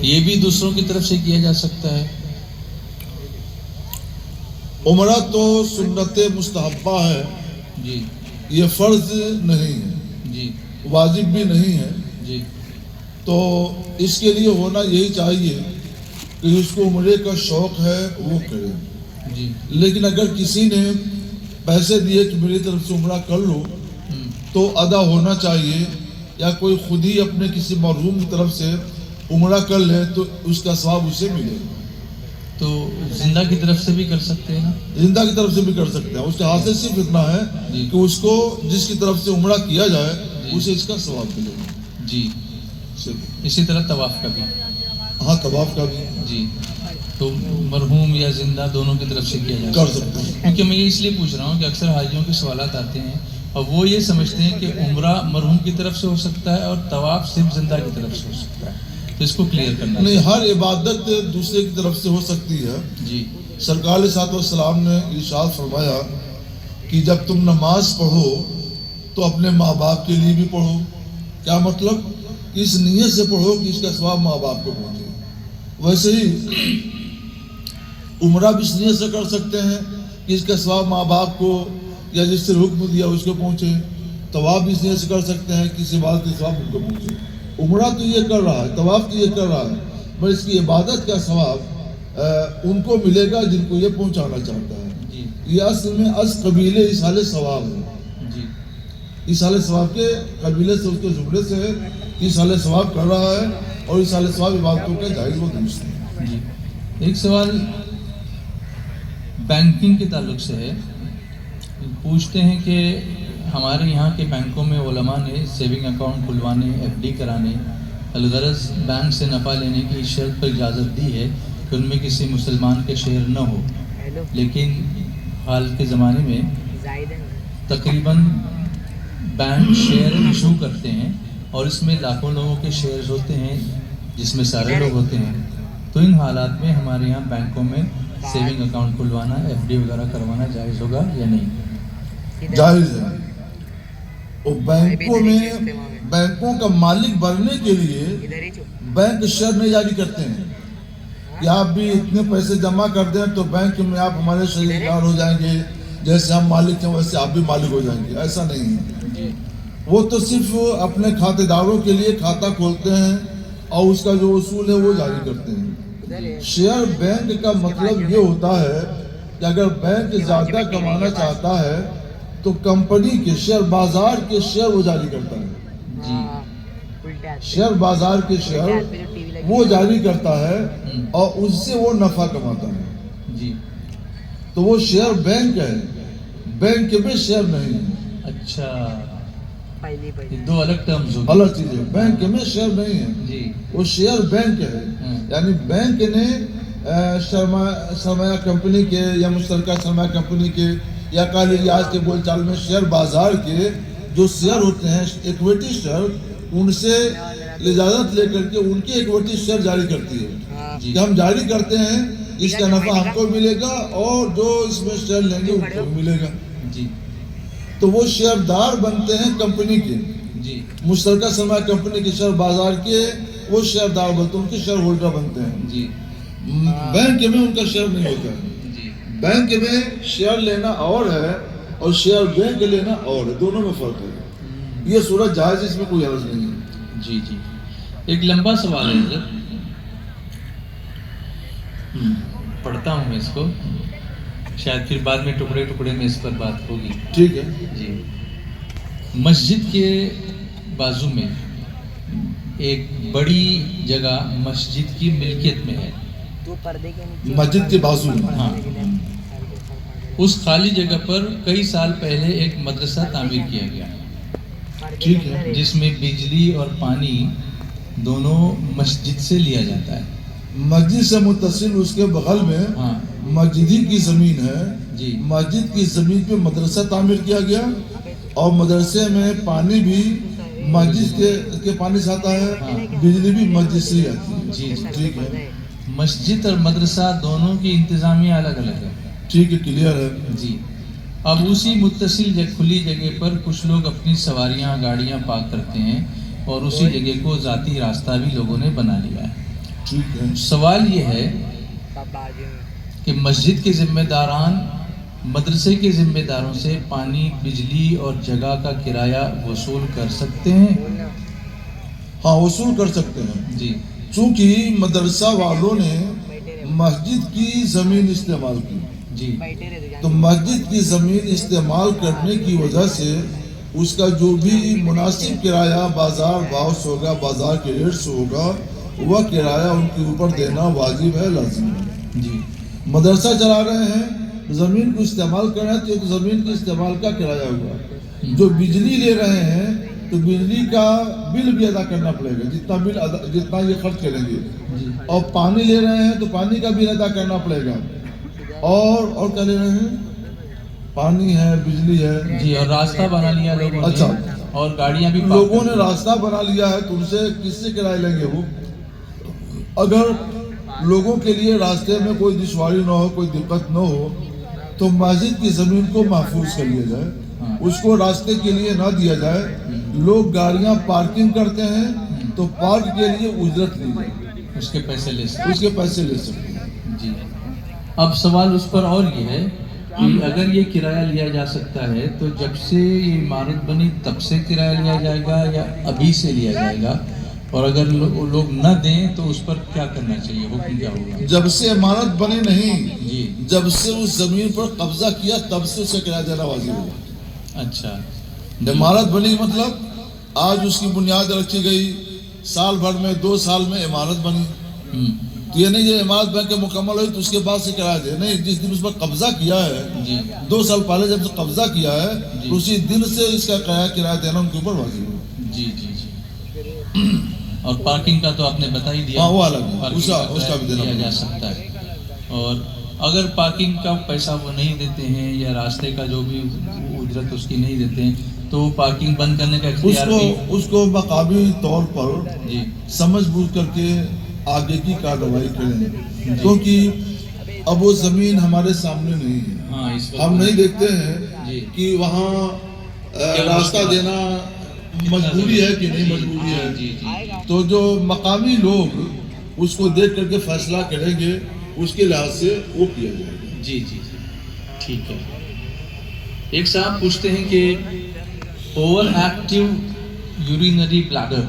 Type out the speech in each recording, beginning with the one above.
یہ بھی دوسروں کی طرف سے کیا جا سکتا ہے؟ عمرہ تو سنت مستحبہ ہے، جی یہ فرض نہیں ہے، جی واجب بھی نہیں ہے، جی تو اس کے لیے ہونا یہی چاہیے کہ جس کو عمرے کا شوق ہے وہ کرے۔ جی لیکن اگر کسی نے پیسے دیے کہ میری طرف سے عمرہ کر لو تو ادا ہونا چاہیے، یا کوئی خود ہی اپنے کسی مرحوم کی طرف سے عمرہ کر لے تو اس کا ثواب اسے ملے گا۔ تو زندہ کی طرف سے بھی کر سکتے ہیں نا؟ زندہ کی طرف سے بھی کر سکتے ہیں، اس کے ہاتھ سے صرف اتنا ہے جی کہ اس کو جس کی طرف سے عمرہ کیا جائے جی اسے اس کا ثواب ملے گا۔ جی صرف اسی طرح طواف کا بھی؟ ہاں، طواف کا بھی جی، تو مرحوم یا زندہ دونوں کی طرف سے کیا جا کر سکتا سکتے ہے؟ ہیں۔ کیونکہ میں یہ اس لیے پوچھ رہا ہوں کہ اکثر حاجیوں کے سوالات آتے ہیں اور وہ یہ سمجھتے ہیں کہ عمرہ مرحوم کی طرف سے ہو سکتا ہے اور طواف صرف زندہ کی طرف سے ہو سکتا ہے، تو اس کو کلیئر کرنا نہیں، ہر عبادت دوسرے کی طرف سے ہو سکتی ہے۔ جی سرکار علیہ الصلوۃ والسلام نے ارشاد فرمایا کہ جب تم نماز پڑھو تو اپنے ماں باپ کے لیے بھی پڑھو۔ کیا مطلب؟ اس نیت سے پڑھو کہ اس کا ثواب ماں باپ کو پہنچے۔ ویسے ہی عمرہ بھی اس نیت سے کر سکتے ہیں کہ اس کا ثواب ماں باپ کو یا جس سے حکم دیا اس کو پہنچے۔ طواف بھی اس نیت سے کر سکتے ہیں کہ اس عبادت کے ثواب ان کو پہنچے۔ عمرہ تو یہ کر رہا ہے، طواف تو یہ کر رہا ہے، مگر اس کی عبادت کا ثواب ان کو ملے گا جن کو یہ پہنچانا چاہتا ہے۔ جی یہ اصل میں از قبیلے ایصال ثواب ہے۔ جی ایصال ثواب کے قبیلے سے، اس کے زمرے سے ایصال ثواب کر رہا ہے، اور ایصال ثواب عبادتوں کا جائز و درست ہے۔ جی ایک سوال بینکنگ کے تعلق سے ہے، پوچھتے ہیں کہ ہمارے یہاں کے بینکوں میں علماء نے سیونگ اکاؤنٹ کھلوانے، ایف ڈی کرانے، الغرض بینک سے نفع لینے کی شرط پر اجازت دی ہے کہ ان میں کسی مسلمان کے شیئر نہ ہو، لیکن حال کے زمانے میں تقریباً بینک شیئر ایشو کرتے ہیں اور اس میں لاکھوں لوگوں کے شیئرز ہوتے ہیں جس میں سارے لوگ ہوتے ہیں، تو ان حالات میں ہمارے یہاں بینکوں میں سیونگ اکاؤنٹ کھلوانا، ایف ڈی وغیرہ کروانا جائز ہوگا یا نہیں؟ جائز ہے۔ اور بینکوں کا مالک بننے کے لیے بینک شیئر نہیں جاری کرتے ہیں کہ آپ بھی اتنے پیسے جمع کر دیں تو بینک میں آپ ہمارے شریکار ہو جائیں گے، جیسے ہم مالک ہیں ویسے آپ بھی مالک ہو جائیں گے، ایسا نہیں ہے۔ وہ تو صرف اپنے کھاتے داروں کے لیے کھاتہ کھولتے ہیں اور اس کا جو اصول ہے وہ جاری کرتے ہیں۔ شیئر بینک کا مطلب یہ ہوتا ہے کہ اگر بینک زیادہ کمانا چاہتا ہے تو کمپنی کے شیئر، بازار کے شیئر وہ جاری کرتا ہے۔ جی شیئر بازار کے شیئر وہ جاری کرتا ہے اور اس سے وہ نفع کماتا ہے۔ جی تو وہ شیئر بینک ہے، بینک میں شیئر نہیں ہے۔ اچھا، یہ دو الگ ٹرمز ہو الگ چیز ہے، بینک میں شیئر نہیں ہے، جی وہ شیئر بینک ہے۔ یعنی بینک نے سرمایہ کمپنی کے یا مشترکہ سرمایہ کمپنی کے یا کالی ریاض کے بول چال میں شیئر بازار کے جو شیئر ہوتے ہیں ایکویٹی شیئر، ان سے اجازت لے کر کے ان کی ایکویٹی شیئر جاری کرتی ہے کہ ہم جاری کرتے ہیں، اس کا نفع ہم کو ملے گا اور جو اس میں شیئر لیں گے ان کو ملے گا۔ جی تو وہ شیئر دار بنتے ہیں کمپنی کے، جی مشترکہ سرمایہ کمپنی کے شیئر بازار کے وہ شیئر دار بنتے ہیں، ان کے شیئر ہولڈر بنتے ہیں۔ جی بینک میں ان کا شیئر نہیں ہوتا ہے۔ جی بینک میں شیئر لینا اور ہے اور شیئر بینک لینا اور ہے، دونوں میں فرق ہے۔ یہ صورت جائز، اس میں کوئی عرض نہیں ہے۔ جی جی ایک لمبا سوال ہے حضرت، پڑھتا ہوں میں اس کو، شاید پھر بعد میں ٹکڑے ٹکڑے میں اس پر بات ہوگی۔ ٹھیک ہے۔ جی مسجد کے بازو میں ایک بڑی جگہ مسجد کی ملکیت میں ہے، مسجد کے بازو میں، ہاں، اس خالی جگہ پر کئی سال پہلے ایک مدرسہ تعمیر کیا گیا، ٹھیک ہے، جس میں بجلی اور پانی دونوں مسجد سے لیا جاتا ہے۔ مسجد سے متصل اس کے بغل میں ہاں مسجد کی زمین ہے، جی مسجد کی زمین پہ مدرسہ تعمیر کیا گیا اور مدرسے میں پانی بھی مسجد کے پانی سے آتا ہے، بجلی بھی مسجد سے ہی آتی ہے۔ جی ٹھیک ہے، مسجد اور مدرسہ دونوں کی انتظامیہ الگ الگ ہے۔ ٹھیک ہے، کلیئر ہے۔ جی اب اسی متصل کھلی جگہ پر کچھ لوگ اپنی سواریاں، گاڑیاں پارک کرتے ہیں اور اسی جگہ کو ذاتی راستہ بھی لوگوں نے بنا لیا ہے۔ ٹھیک ہے. سوال یہ ہے کہ مسجد کے ذمہ داران مدرسے کے ذمہ داروں سے پانی، بجلی اور جگہ کا کرایہ وصول کر سکتے ہیں؟ ہاں وصول کر سکتے ہیں. جی. چونکہ مدرسہ والوں نے مسجد کی زمین استعمال کی. جی. تو مسجد کی زمین استعمال کرنے کی وجہ سے اس کا جو بھی مناسب کرایہ بازار بھاؤ سے ہوگا، بازار کے ریٹ سے ہوگا، وہ کرایہ ان کے اوپر دینا واجب ہے، لازم ہے. جی. مدرسہ چلا رہے ہیں، زمین کو استعمال کر رہے ہیں تو زمین کے استعمال کا کرایہ ہوگا. جو بجلی لے رہے ہیں تو بجلی کا بل بھی ادا کرنا پڑے گا، جتنا یہ خرچ کریں گے. اور پانی لے رہے ہیں تو پانی کا بل ادا کرنا پڑے گا. اور کیا لے رہے ہیں؟ پانی ہے، بجلی ہے. جی. اور راستہ بنا لیا لوگوں نے. اچھا. اور گاڑیاں بھی لوگوں نے راستہ بنا لیا ہے تو ان سے کس سے کرایہ لیں گے وہ؟ اگر لوگوں کے لیے راستے میں کوئی دشواری نہ ہو، کوئی دقت نہ ہو، تو مسجد کی زمین کو محفوظ کر لیا جائے، اس کو راستے کے لیے نہ دیا جائے. لوگ گاڑیاں پارکنگ کرتے ہیں تو پارک کے لیے اجرت لی جائے، اس کے پیسے لے سکتے. اس کے پیسے لے سکتے ہیں. جی. اب سوال اس پر اور یہ ہے کہ اگر یہ کرایہ لیا جا سکتا ہے تو جب سے یہ عمارت بنی تب سے کرایہ لیا جائے گا یا ابھی سے لیا جائے گا؟ اور اگر لوگ نہ دیں تو اس پر کیا کرنا چاہیے، حکم کیا ہوگا؟ جب سے عمارت بنے نہیں، جی. جب سے اس زمین پر قبضہ کیا تب سے اسے کرایہ دینا واجب ہوگا. اچھا. عمارت بنی مطلب آج اس کی بنیاد رکھی گئی، سال بھر میں 2 سال میں عمارت بنی، تو یہ نہیں یہ عمارت بن کے مکمل ہوئی تو اس کے بعد سے کرایہ دے. نہیں، جس دن اس پر قبضہ کیا ہے، جی. 2 سال پہلے جب سے قبضہ کیا ہے جی. تو اسی دن سے اس کا کرایہ دینا ان کے اوپر واجب ہے. جی. جی. جی. اور پارکنگ کا تو آپ نے بتا ہی دیا. ہاں وہ الگ ہے، پارکنگ اس کا بھی دینا دیا جا سکتا ہے. اور اگر پارکنگ کا پیسہ وہ نہیں دیتے ہیں یا راستے کا جو بھی اجرت اس کی نہیں دیتے ہیں تو پارکنگ بند کرنے کا اختیار بھی اس کو مقامی طور پر جی سمجھ بوجھ کر کے آگے کی کارروائی کریں، کیونکہ اب وہ زمین ہمارے سامنے نہیں ہے. ہاں ہم نہیں دیکھتے ہیں جی کہ وہاں راستہ دینا مجبوری ہے کہ نہیں مجبوری ہے. جی جی تو جو مقامی لوگ اس کو دیکھ کر کے فیصلہ کریں گے اس کے لحاظ سے وہ کیا جائے گا. جی جی ٹھیک ہے. ایک صاحب پوچھتے ہیں کہ اوور ایکٹیو یورینری بلیڈر،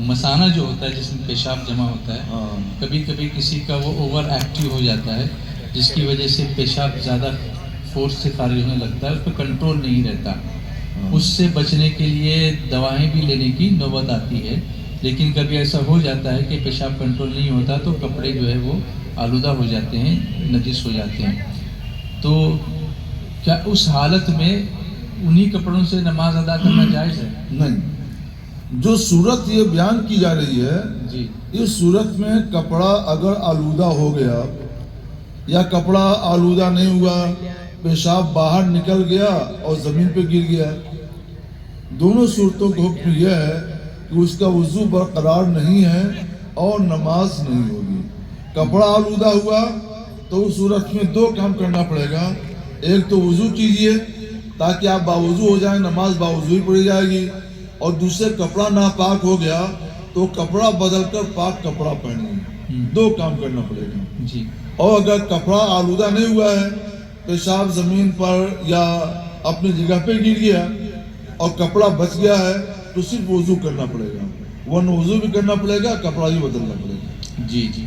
مثانہ جو ہوتا ہے جس میں پیشاب جمع ہوتا ہے، کبھی کبھی کسی کا وہ اوور ایکٹیو ہو جاتا ہے جس کی وجہ سے پیشاب زیادہ فورس سے خارج ہونے لگتا ہے، اس پہ کنٹرول نہیں رہتا. اس سے بچنے کے لیے دوائیں بھی لینے کی نوبت آتی ہے، لیکن کبھی ایسا ہو جاتا ہے کہ پیشاب کنٹرول نہیں ہوتا تو کپڑے جو ہے وہ آلودہ ہو جاتے ہیں، نجس ہو جاتے ہیں. تو کیا اس حالت میں انہی کپڑوں سے نماز ادا کرنا جائز ہے؟ نہیں. جو صورت یہ بیان کی جا رہی ہے جی اس صورت میں کپڑا اگر آلودہ ہو گیا یا کپڑا آلودہ نہیں ہوا، پیشاب باہر نکل گیا اور زمین پہ گر گیا، دونوں صورتوں کا حکم یہ ہے کہ اس کا وضو برقرار نہیں ہے اور نماز نہیں ہوگی. کپڑا آلودہ ہوا تو اس صورت میں 2 کام کرنا پڑے گا. ایک تو وضو کیجئے تاکہ آپ باوضو ہو جائیں، نماز باوضو ہی پڑھی جائے گی. اور دوسرے کپڑا ناپاک ہو گیا تو کپڑا بدل کر پاک کپڑا پہنیں. 2 کام کرنا پڑے گا. جی. اور اگر کپڑا آلودہ نہیں ہوا ہے، پیشاب زمین پر یا اپنی جگہ پہ گر گیا اور کپڑا بچ گیا ہے تو صرف وضو کرنا پڑے گا، ورنہ وضو بھی کرنا پڑے گا، کپڑا بھی بدلنا پڑے گا. جی جی